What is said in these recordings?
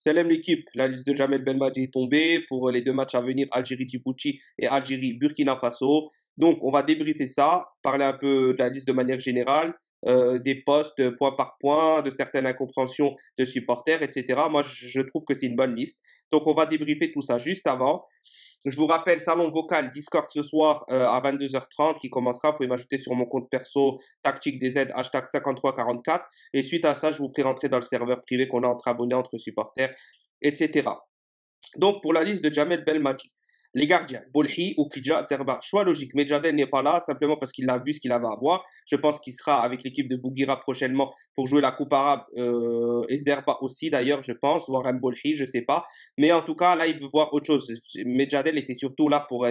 Salam l'équipe, la liste de Jamel Belmadi est tombée pour les deux matchs à venir, Algérie-Djibouti et Algérie-Burkina Faso. Donc, on va débriefer ça, parler un peu de la liste de manière générale, des postes point par point, de certaines incompréhensions de supporters, etc. Moi, je trouve que c'est une bonne liste. Donc, on va débriefer tout ça juste avant. Je vous rappelle, salon vocal Discord ce soir à 22h30 qui commencera. Vous pouvez m'ajouter sur mon compte perso Tactique des Z, hashtag 5344. Et suite à ça, je vous ferai rentrer dans le serveur privé qu'on a entre abonnés, entre supporters, etc. Donc, pour la liste de Jamel Belmadi, les gardiens, Bolhi, Oukidja, Zerba, choix logique. Medjadel n'est pas là simplement parce qu'il a vu ce qu'il avait à voir. Je pense qu'il sera avec l'équipe de Bouguira prochainement pour jouer la Coupe arabe et Zerba aussi d'ailleurs, je pense, voire un Bolhi, je sais pas. Mais en tout cas, là, il veut voir autre chose. Medjadel était surtout là pour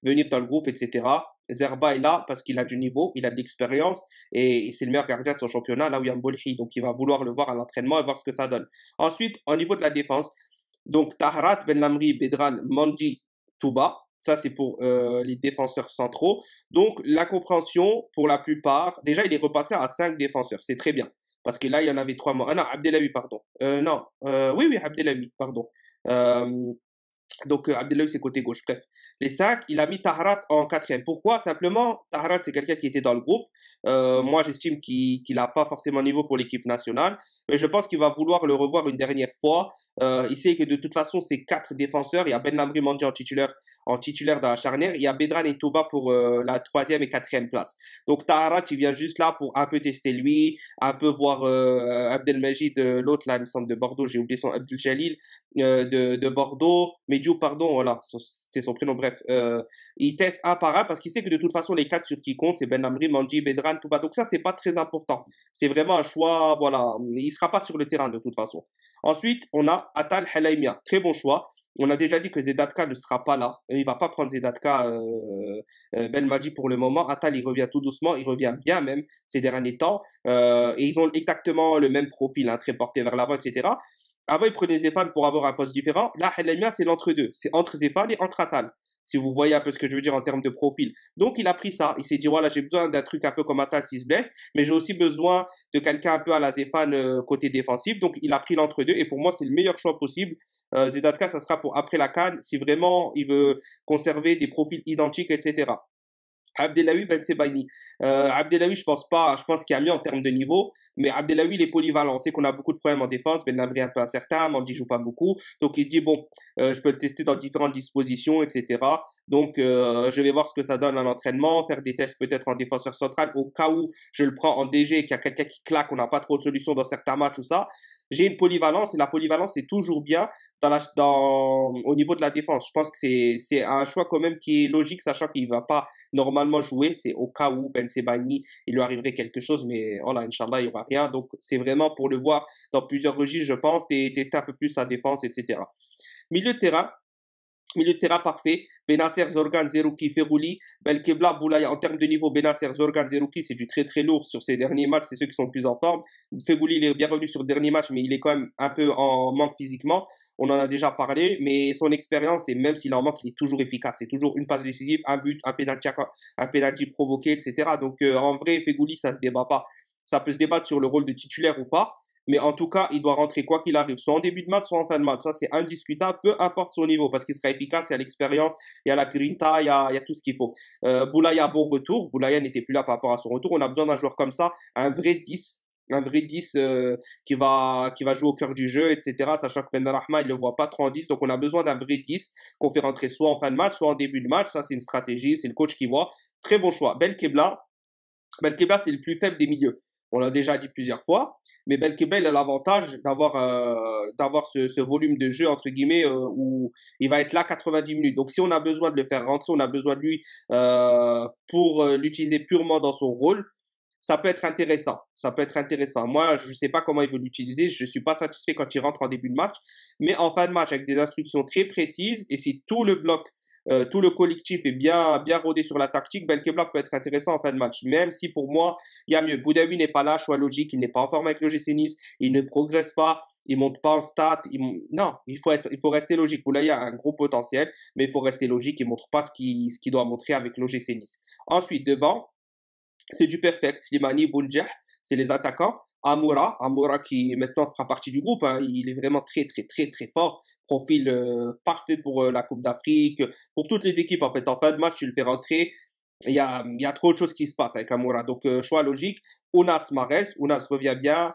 venir dans le groupe, etc. Zerba est là parce qu'il a du niveau, il a de l'expérience et c'est le meilleur gardien de son championnat, là où il y a un Bolhi. Donc, il va vouloir le voir à l'entraînement et voir ce que ça donne. Ensuite, au niveau de la défense, donc Tahrat, Ben Lamri, Bedran, Mandi, Touba. Ça, c'est pour les défenseurs centraux. Donc, la compréhension, pour la plupart, déjà, il est reparti à 5 défenseurs. C'est très bien. Parce que là, il y en avait 3 morts. Ah non, Abdelawi, pardon. Non, oui, Abdelawi, pardon. Euh, donc, Abdelawi, c'est côté gauche. Bref. Les 5, il a mis Tahrat en quatrième. Pourquoi? Simplement, Tahrat, c'est quelqu'un qui était dans le groupe. Moi, j'estime qu'il n'a pas forcément niveau pour l'équipe nationale. Mais je pense qu'il va vouloir le revoir une dernière fois. Il sait que de toute façon, c'est 4 défenseurs. Il y a Ben Lamri Mandi en titulaire dans la charnière. Il y a Bedran et Touba pour la troisième et quatrième place. Donc, Tahrat, il vient juste là pour un peu tester lui, un peu voir Abdelmajid, l'autre, là, il me semble, de Bordeaux. J'ai oublié son Abdel Jalil de Bordeaux, Mediou, pardon, voilà, c'est son prénom, bref. Il teste un par un parce qu'il sait que de toute façon, les 4 sur qui comptent, c'est Ben Amri, Mandi, Bedran, Touba. Donc ça, c'est pas très important. C'est vraiment un choix, voilà. Il sera pas sur le terrain de toute façon. Ensuite, on a Atal Halaimia. Très bon choix. On a déjà dit que Zedatka ne sera pas là. Il va pas prendre Zedatka Belmadi pour le moment. Atal, il revient tout doucement. Il revient bien même ces derniers temps. Et ils ont exactement le même profil, hein, très porté vers l'avant, etc. Avant, ils prenaient Zéphane pour avoir un poste différent. Là, Halemia, c'est l'entre-deux. C'est entre Zéphane et entre Atal. Si vous voyez un peu ce que je veux dire en termes de profil. Donc, il a pris ça. Il s'est dit, voilà, j'ai besoin d'un truc un peu comme Atal s'il se blesse, mais j'ai aussi besoin de quelqu'un un peu à la Zéphane côté défensif. Donc, il a pris l'entre-deux. Et pour moi, c'est le meilleur choix possible. Zedatka, ça sera pour après la CAN, si vraiment il veut conserver des profils identiques, etc. Abdelawi Ben Sebaini. Abdelawi, je pense qu'il y a mieux en termes de niveau, mais Abdelawi, il est polyvalent. On sait qu'on a beaucoup de problèmes en défense, Ben Lamri un peu incertain, Mandi joue pas beaucoup, donc il dit, bon, je peux le tester dans différentes dispositions, etc. Donc, je vais voir ce que ça donne à l'entraînement, faire des tests peut-être en défenseur central, au cas où je le prends en DG et qu'il y a quelqu'un qui claque, on n'a pas trop de solutions dans certains matchs ou ça. J'ai une polyvalence et la polyvalence c'est toujours bien au niveau de la défense. Je pense que c'est un choix quand même qui est logique, sachant qu'il va pas normalement jouer. C'est au cas où Ben Sebani, il lui arriverait quelque chose, mais voilà, Inch'Allah, il y aura rien. Donc c'est vraiment pour le voir dans plusieurs registres, je pense, et tester un peu plus sa défense, etc. Milieu de terrain. Milieu de terrain parfait. Benasser, Zorgan, Zerouki, Ferouli, Belkebla, Boulaya. En termes de niveau, Benasser, Zorgan, Zerouki, c'est du très très lourd sur ces derniers matchs. C'est ceux qui sont le plus en forme. Fegouli, il est bien revenu sur le dernier match, mais il est quand même un peu en manque physiquement. On en a déjà parlé, mais son expérience, et même s'il en manque, il est toujours efficace. C'est toujours une passe décisive, un but, un penalty provoqué, etc. Donc, en vrai, Fegouli, ça se débat pas. Ça peut se débattre sur le rôle de titulaire ou pas. Mais en tout cas, il doit rentrer quoi qu'il arrive, soit en début de match, soit en fin de match. Ça, c'est indiscutable, peu importe son niveau, parce qu'il sera efficace, il y a l'expérience, il y a la grinta, il y a tout ce qu'il faut. Boulaya, bon retour. Boulaya n'était plus là par rapport à son retour. On a besoin d'un joueur comme ça, un vrai 10. Un vrai 10 qui va jouer au cœur du jeu, etc. Sachant que Ben Rahma, il ne le voit pas trop en 10. Donc, on a besoin d'un vrai 10 qu'on fait rentrer soit en fin de match, soit en début de match. Ça, c'est une stratégie. C'est le coach qui voit. Très bon choix. Belkebla, c'est le plus faible des milieux. On l'a déjà dit plusieurs fois, mais Belkebla, il a l'avantage d'avoir ce volume de jeu, entre guillemets, où il va être là 90 minutes. Donc, si on a besoin de le faire rentrer, on a besoin de lui pour l'utiliser purement dans son rôle, ça peut être intéressant. Ça peut être intéressant. Moi, je ne sais pas comment il veut l'utiliser. Je ne suis pas satisfait quand il rentre en début de match, mais en fin de match, avec des instructions très précises, et si tout le bloc tout le collectif est bien rodé sur la tactique, Belkebla peut être intéressant en fin de match. Même si pour moi, il y a mieux. Boudaoui n'est pas là, choix logique, il n'est pas en forme avec le GC Nice, il ne progresse pas, il monte pas en stats. Non, il faut rester logique. Boulaya a un gros potentiel, mais il faut rester logique, il montre pas ce qu'il doit montrer avec le GC Nice. Ensuite, devant, c'est du perfect. Slimani, Bounjah, c'est les attaquants. Amoura qui maintenant fera partie du groupe, hein. Il est vraiment très très très très fort, profil parfait pour la Coupe d'Afrique, pour toutes les équipes en fait. En fin de match, tu le fais rentrer, il y a trop de choses qui se passent avec Amoura. Donc choix logique. Ounas revient bien,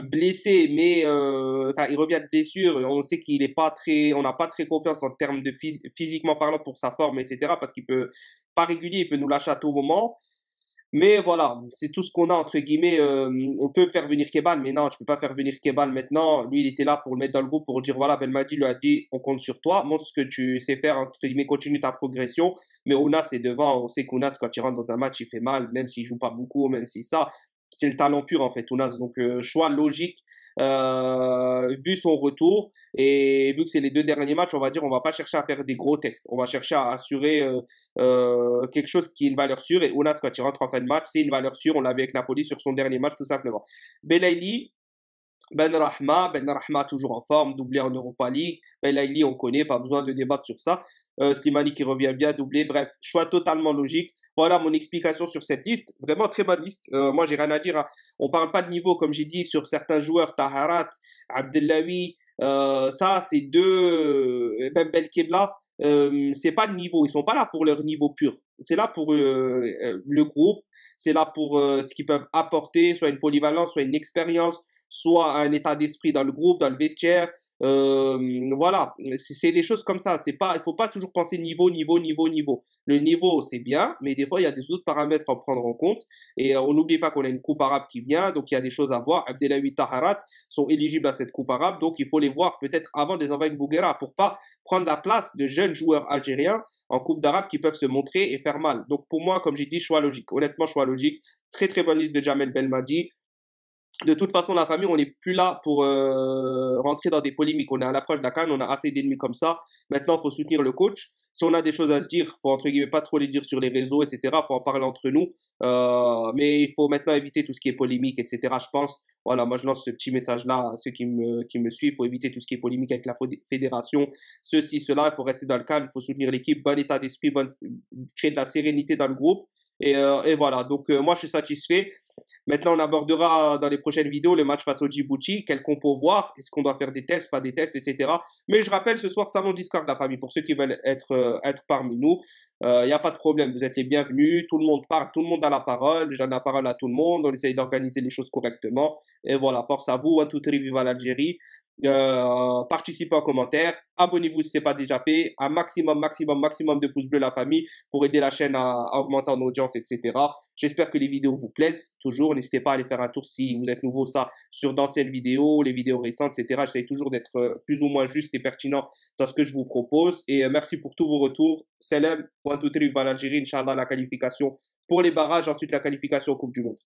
blessé, mais enfin, il revient de blessure. On sait qu'il est pas très, on n'a pas très confiance en termes de physiquement parlant pour sa forme, etc. Parce qu'il peut pas régulier, il peut nous lâcher à tout moment. Mais voilà, c'est tout ce qu'on a entre guillemets. On peut faire venir Kebal, mais non, je peux pas faire venir Kebal maintenant. Lui, il était là pour le mettre dans le groupe pour dire voilà, Belmadi lui a dit on compte sur toi, montre ce que tu sais faire entre guillemets, continue ta progression. Mais Ounas est devant, on sait qu'Ounas quand il rentre dans un match, il fait mal, même s'il joue pas beaucoup, même si ça, c'est le talent pur en fait, Ounas. Donc choix logique vu son retour et vu que c'est les deux derniers matchs, on va dire on va pas chercher à faire des gros tests, on va chercher à assurer quelque chose qui est une valeur sûre. Et Ounas, quand il rentre en fin de match, c'est une valeur sûre. On l'avait avec Napoli sur son dernier match, tout simplement. Belaïli, Ben Rahma toujours en forme, doublé en Europa League. Belaïli, on connaît, pas besoin de débattre sur ça. Slimani qui revient bien, doublé. Bref, choix totalement logique. Voilà mon explication sur cette liste. Vraiment très bonne liste. Moi, j'ai rien à dire, hein. On parle pas de niveau, comme j'ai dit, sur certains joueurs. Taharat, Abdellaoui, ça, c'est deux. Même Belkebla, c'est pas de niveau. Ils sont pas là pour leur niveau pur. C'est là pour le groupe. C'est là pour ce qu'ils peuvent apporter, soit une polyvalence, soit une expérience, soit un état d'esprit dans le groupe, dans le vestiaire. Voilà, c'est des choses comme ça. C'est pas, il faut pas toujours penser niveau. Le niveau, c'est bien, mais des fois, il y a des autres paramètres à prendre en compte. Et on n'oublie pas qu'on a une coupe arabe qui vient, donc il y a des choses à voir. Abdellaoui, Taharat sont éligibles à cette coupe arabe, donc il faut les voir peut-être avant de les envoyer avec Bouguera pour pas prendre la place de jeunes joueurs algériens en coupe d'arabe qui peuvent se montrer et faire mal. Donc pour moi, comme j'ai dit, choix logique. Honnêtement, choix logique. Très très bonne liste de Jamel Belmadi. De toute façon, la famille, on n'est plus là pour rentrer dans des polémiques. On est à l'approche de la CAN, on a assez d'ennemis comme ça. Maintenant, il faut soutenir le coach. Si on a des choses à se dire, faut entre guillemets pas trop les dire sur les réseaux, etc. Faut en parler entre nous. Mais il faut maintenant éviter tout ce qui est polémique, etc. Je pense. Voilà, moi je lance ce petit message-là à ceux qui me suivent. Il faut éviter tout ce qui est polémique avec la fédération. Ceci, cela, il faut rester dans le calme, il faut soutenir l'équipe, bon état d'esprit, créer de la sérénité dans le groupe. Et voilà, donc moi je suis satisfait. Maintenant, on abordera dans les prochaines vidéos le match face au Djibouti, quel compo voir, est-ce qu'on doit faire des tests, pas des tests, etc. Mais je rappelle, ce soir, salon Discord, la famille, pour ceux qui veulent être parmi nous. Il n'y a pas de problème, vous êtes les bienvenus, tout le monde parle, tout le monde a la parole, je donne la parole à tout le monde, on essaye d'organiser les choses correctement. Et voilà, force à vous, un tout vive à l'Algérie. Participez en commentaire, abonnez-vous si ce n'est pas déjà fait, un maximum de pouces bleus la famille pour aider la chaîne à augmenter en audience, etc. J'espère que les vidéos vous plaisent toujours, n'hésitez pas à aller faire un tour si vous êtes nouveau ça sur d'anciennes vidéos, les vidéos récentes, etc. J'essaie toujours d'être plus ou moins juste et pertinent dans ce que je vous propose et merci pour tous vos retours. Salam, one, two, three, Algérie, Inch'Allah la qualification pour les barrages, ensuite la qualification au Coupe du Monde.